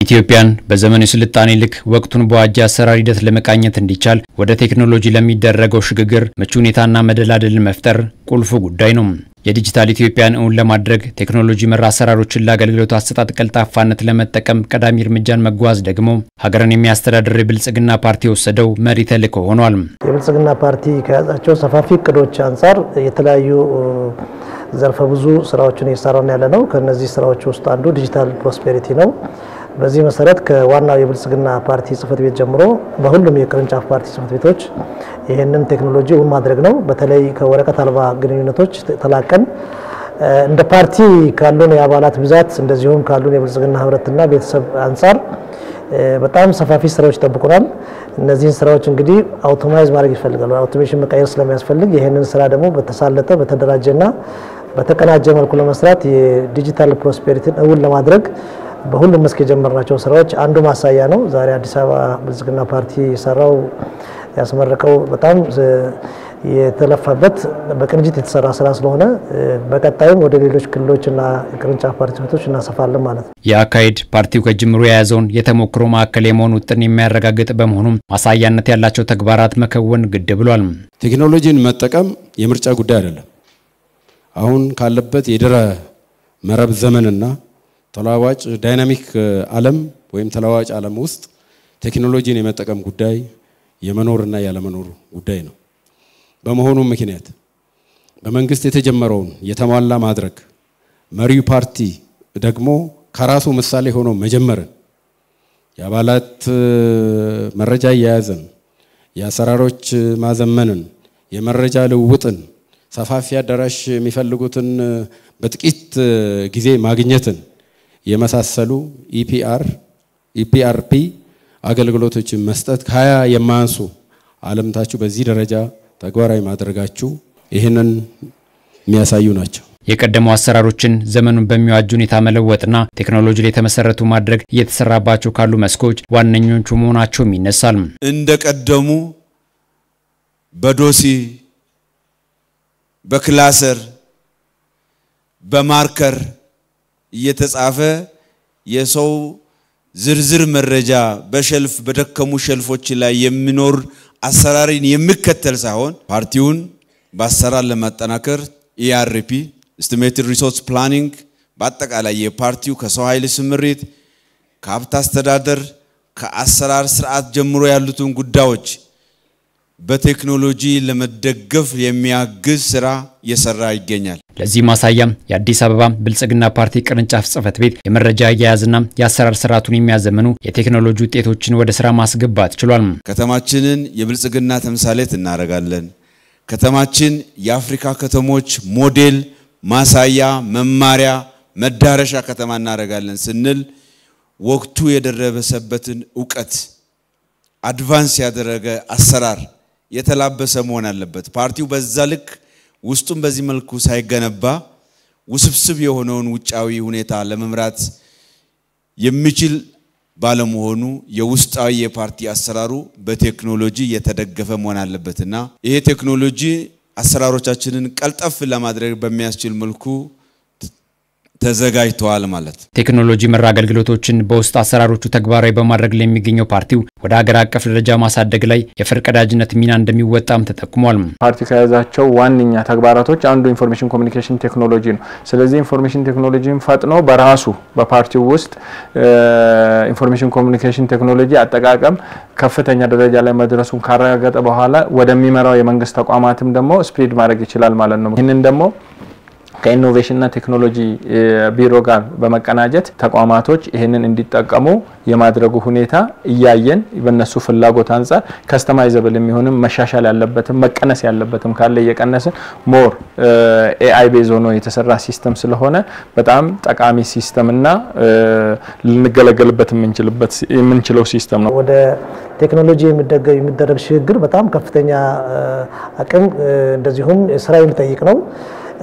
ኢትዮጵያን በዘመኑ ስልጣኔ ልክ ወቅቱን በዋጀ አሰራር ሂደት ለመቃኘት እንዲቻል ወደ ቴክኖሎጂ ለሚደረገው ሽግግር ምቹ ሁኔታና መደላደል መፍጠር ቁልፉ ጉዳይ ነው። የዲጂታል ኢትዮጵያን እውን ለማድረግ ቴክኖሎጂ መር አሰራሮችን ለአገልግሎት አሰጣጥ ቀልጣፋነት ለመጠቀም ቀዳሚ እርምጃን መጓዝ ደግሞ ሀገርን የሚያስተዳድር የብልጽግና ፓርቲ ወሰደው መሪ ተልዕኮ ሆኗል። የብልጽግና ፓርቲ ከያዛቸው ሰፋፊ እቅዶች አንፃር የተለያዩ ዘርፈ ብዙ ስራዎችን እየሰራን ያለ ነው። ከነዚህ ስራዎች ውስጥ አንዱ ዲጂታል ፕሮስፔሪቲ ነው። በዚህ መሰረት ከዋናው የብልጽግና ፓርቲ ጽፈት ቤት ጀምሮ በሁሉም የቅርንጫፍ ፓርቲ ጽፈት ቤቶች ይሄንን ቴክኖሎጂ እውን ማድረግ ነው። በተለይ ከወረቀት አልባ ግንኙነቶች ተላቀን እንደ ፓርቲ ካሉን የአባላት ብዛት እንደዚሁም ካሉን የብልጽግና ህብረትና ቤተሰብ አንፃር በጣም ሰፋፊ ስራዎች ተጠብቀዋል። እነዚህን ስራዎች እንግዲህ አውቶማይዝ ማድረግ ይፈልጋሉ። አውቶሜሽን መቀየር ስለሚያስፈልግ ይሄንን ስራ ደግሞ በተሳለጠ በተደራጀና በተቀናጀ መልኩ ለመስራት የዲጂታል ፕሮስፔሪቲን እውን ለማድረግ በሁሉም መስክ የጀመርናቸው ስራዎች አንዱ ማሳያ ነው። ዛሬ አዲስ አበባ ብልጽግና ፓርቲ የሰራው ያስመረቀው በጣም የተለፋበት በቅንጅት የተሰራ ስራ ስለሆነ በቀጣይም ወደ ሌሎች ክልሎችና ቅርንጫፍ ፓርቲዎች እናሰፋለን ማለት ነው። የአካይድ ፓርቲው ከጅምሩ የያዘውን የተሞክሮ ማዕከል የመሆን ውጥን የሚያረጋግጥ በመሆኑ ማሳያነት ያላቸው ተግባራት መከወን ግድ ብሏል። ቴክኖሎጂን መጠቀም የምርጫ ጉዳይ አይደለም። አሁን ካለበት የድረ መረብ ዘመንና ተለዋዋጭ ዳይናሚክ ዓለም ወይም ተለዋዋጭ ዓለም ውስጥ ቴክኖሎጂን የመጠቀም ጉዳይ የመኖርና ያለመኖር ጉዳይ ነው። በመሆኑ ምክንያት በመንግስት የተጀመረውን የተሟላ ማድረግ መሪው ፓርቲ ደግሞ ከራሱ ምሳሌ ሆኖ መጀመርን የአባላት መረጃ ያያዘን የአሰራሮች ማዘመንን የመረጃ ልውውጥን ሰፋፊ አዳራሽ የሚፈልጉትን በጥቂት ጊዜ ማግኘትን የመሳሰሉ ኢፒአርፒ አገልግሎቶችን መስጠት ከ20 የማንሱ ዓለምታችሁ በዚህ ደረጃ ተግባራዊ ማድረጋችሁ ይሄንን የሚያሳዩ ናቸው። የቀደሙ አሰራሮችን ዘመኑን በሚዋጅ ሁኔታ መለወጥና ቴክኖሎጂ ላይ ተመሰረቱ ማድረግ እየተሰራባቸው ካሉ መስኮች ዋነኞቹ መሆናቸው ይነሳል። እንደቀደሙ በዶሲ በክላሰር በማርከር እየተጻፈ የሰው ዝርዝር መረጃ በሸልፍ በደከሙ ሸልፎች ላይ የሚኖር አሰራርን የሚከተል ሳይሆን ፓርቲውን በአሰራር ለማጠናከር ኢአርፒ ኤስቲሜትድ ሪሶርስ ፕላኒንግ በአጠቃላይ የፓርቲው ከሰው ኃይል ስምሪት ከሀብት አስተዳደር ከአሰራር ስርዓት ጀምሮ ያሉትን ጉዳዮች በቴክኖሎጂ ለመደገፍ የሚያግዝ ስራ እየሰራ ይገኛል። ለዚህ ማሳያም የአዲስ አበባ ብልጽግና ፓርቲ ቅርንጫፍ ጽፈት ቤት የመረጃ አያያዝና የአሰራር ስርዓቱን የሚያዘምኑ የቴክኖሎጂ ውጤቶችን ወደ ስራ ማስገባት ችሏል። ከተማችንን የብልጽግና ተምሳሌት እናረጋለን። ከተማችን የአፍሪካ ከተሞች ሞዴል ማሳያ መማሪያ መዳረሻ ከተማ እናረጋለን ስንል ወቅቱ የደረሰበትን ዕውቀት አድቫንስ ያደረገ አሰራር የተላበሰ መሆን አለበት። ፓርቲው በዛ ልክ ውስጡን በዚህ መልኩ ሳይገነባ ውስብስብ የሆነውን ውጫዊ ሁኔታ ለመምራት የሚችል ባለመሆኑ የውስጣዊ የፓርቲ አሰራሩ በቴክኖሎጂ የተደገፈ መሆን አለበትና ይሄ ቴክኖሎጂ አሰራሮቻችንን ቀልጠፍ ለማድረግ በሚያስችል መልኩ ተዘጋጅቷል ማለት። ቴክኖሎጂ መር አገልግሎቶችን በውስጥ አሰራሮቹ ተግባራዊ በማድረግ ላይ የሚገኘው ፓርቲው ወደ ሀገር አቀፍ ደረጃ ማሳደግ ላይ የፈርቀዳጅነት ሚና እንደሚወጣም ተጠቅሟል። ፓርቲ ከያዛቸው ዋንኛ ተግባራቶች አንዱ ኢንፎርሜሽን ኮሙኒኬሽን ቴክኖሎጂ ነው። ስለዚህ ኢንፎርሜሽን ቴክኖሎጂን ፈጥኖ በራሱ በፓርቲው ውስጥ ኢንፎርሜሽን ኮሙኒኬሽን ቴክኖሎጂ አጠቃቀም ከፍተኛ ደረጃ ላይ መድረሱን ካረጋገጠ በኋላ ወደሚመራው የመንግስት ተቋማትም ደግሞ ስፕሪድ ማድረግ ይችላል ማለት ነው። ይሄንን ደግሞ ከኢኖቬሽንና ቴክኖሎጂ ቢሮ ጋር በመቀናጀት ተቋማቶች ይሄንን እንዲጠቀሙ የማድረጉ ሁኔታ እያየን በእነሱ ፍላጎት አንፃር ከስተማይዘብል የሚሆንም መሻሻል ያለበትም መቀነስ ያለበትም ካለ እየቀነስን ሞር ኤአይ ቤዝ ሆኖ የተሰራ ሲስተም ስለሆነ በጣም ጠቃሚ ሲስተምና ልንገለገልበት የምንችለው ሲስተም ነው። ወደ ቴክኖሎጂ የሚደረግ ሽግግር በጣም ከፍተኛ አቅም እንደዚሁም ስራ የሚጠይቅ ነው።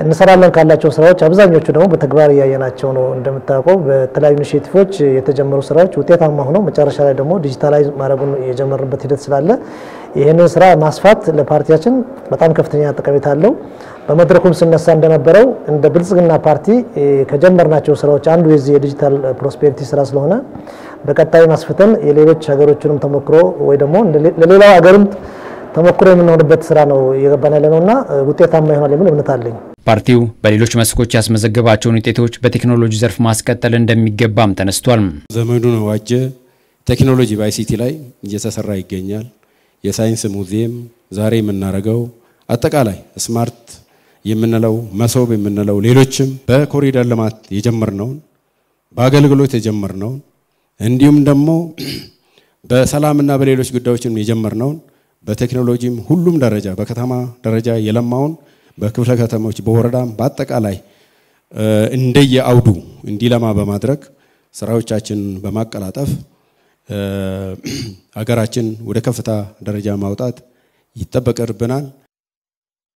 እንሰራለን ካላቸው ስራዎች አብዛኞቹ ደግሞ በተግባር ያያናቸው ነው። እንደምታውቀው በተለያዩ ኢኒሺዬቲቮች የተጀመሩ ስራዎች ውጤታማ ሆነው መጨረሻ ላይ ደግሞ ዲጂታላይዝ ማድረጉን የጀመረበት ሂደት ስላለ ይሄንን ስራ ማስፋት ለፓርቲያችን በጣም ከፍተኛ ጠቀሜታ አለው። በመድረኩም ስነሳ እንደነበረው እንደ ብልጽግና ፓርቲ ከጀመርናቸው ስራዎች አንዱ የዚህ የዲጂታል ፕሮስፔሪቲ ስራ ስለሆነ በቀጣይ ማስፈተን የሌሎች ሀገሮችንም ተሞክሮ ወይ ደግሞ ለሌላው ሀገርም ተሞክሮ የምንሆንበት ስራ ነው እየገባን ያለነውና ውጤታማ ይሆናል የሚል እምነት አለኝ። ፓርቲው በሌሎች መስኮች ያስመዘገባቸውን ውጤቶች በቴክኖሎጂ ዘርፍ ማስቀጠል እንደሚገባም ተነስቷል። ዘመኑን ዋጀ ቴክኖሎጂ በአይሲቲ ላይ እየተሰራ ይገኛል። የሳይንስ ሙዚየም ዛሬ የምናረጋው አጠቃላይ ስማርት የምንለው መሶብ የምንለው ሌሎችም በኮሪደር ልማት የጀመርነው በአገልግሎት የጀመርነው እንዲሁም ደግሞ በሰላምና በሌሎች ጉዳዮችም የጀመርነው በቴክኖሎጂም ሁሉም ደረጃ በከተማ ደረጃ የለማውን በክፍለ ከተሞች በወረዳም በአጠቃላይ እንደየአውዱ እንዲለማ በማድረግ ስራዎቻችን በማቀላጠፍ ሀገራችን ወደ ከፍታ ደረጃ ማውጣት ይጠበቅብናል።